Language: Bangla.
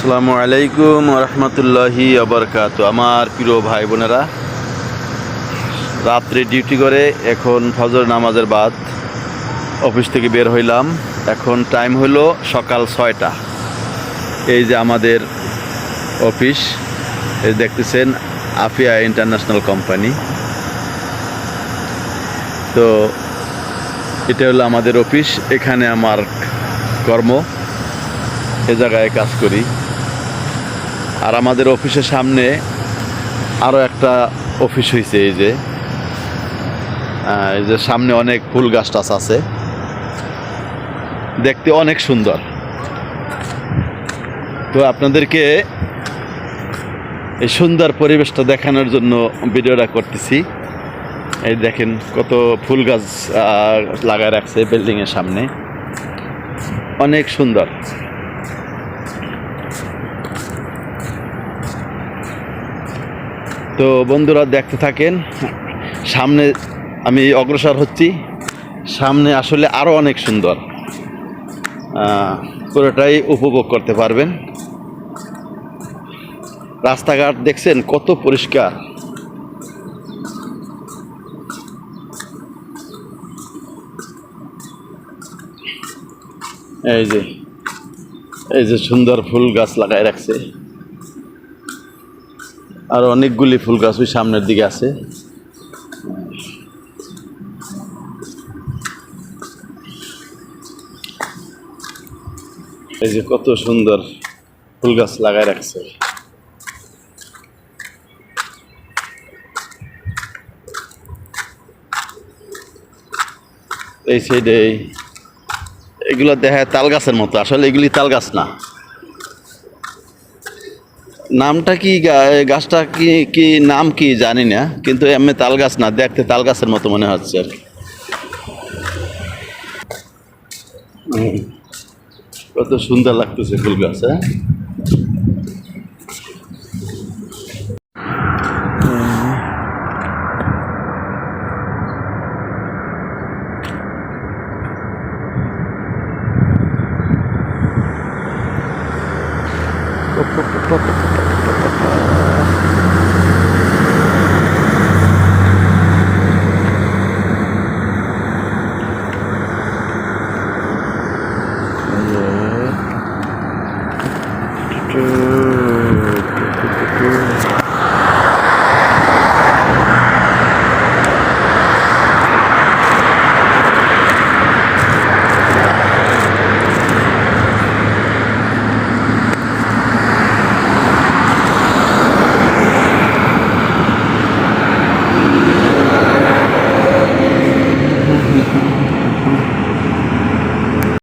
আসসালামু আলাইকুম রহমতুল্লাহি আবরকাত। আমার প্রিয় ভাই বোনেরা, রাত্রে ডিউটি করে এখন ফজর নামাজের বাদ অফিস থেকে বের হইলাম। এখন টাইম হলো সকাল 6টা। এই যে আমাদের অফিস, এই দেখতেছেন আফিয়া ইন্টারন্যাশনাল কোম্পানি। তো এটা হলো আমাদের অফিস, এখানে আমার কর্ম, এ জায়গায় কাজ করি। আর আমাদের অফিসের সামনে আরও একটা অফিস হয়েছে। এই যে সামনে অনেক ফুল গাছ টাছ আছে, দেখতে অনেক সুন্দর। তো আপনাদেরকে এই সুন্দর পরিবেশটা দেখানোর জন্য ভিডিওটা করতেছি। এই দেখেন কত ফুল গাছ লাগায় রাখছে বিল্ডিংয়ের সামনে, অনেক সুন্দর। তো বন্ধুরা দেখতে থাকেন, সামনে আমি অগ্রসর হচ্ছি, সামনে আসলে আরও অনেক সুন্দর, পুরোটাই উপভোগ করতে পারবেন। রাস্তাঘাট দেখছেন কত পরিষ্কার। এই যে সুন্দর ফুল গাছ লাগায় রাখছে, আর অনেকগুলি ফুল গাছ ওই সামনের দিকে আছে। এই যে কত সুন্দর ফুল গাছ লাগায় রাখছে। এই সাইডে এগুলো দেখা তাল গাছের মতো, আসলে এগুলি তাল গাছ না। নামটা কি, গাছটা কি কি নাম কি জানি না, কিন্তু এমনি তাল গাছ না, দেখতে তাল গাছের মতো মনে হচ্ছে আর কি। কত সুন্দর লাগতেছে ফুল গাছ। হ্যাঁ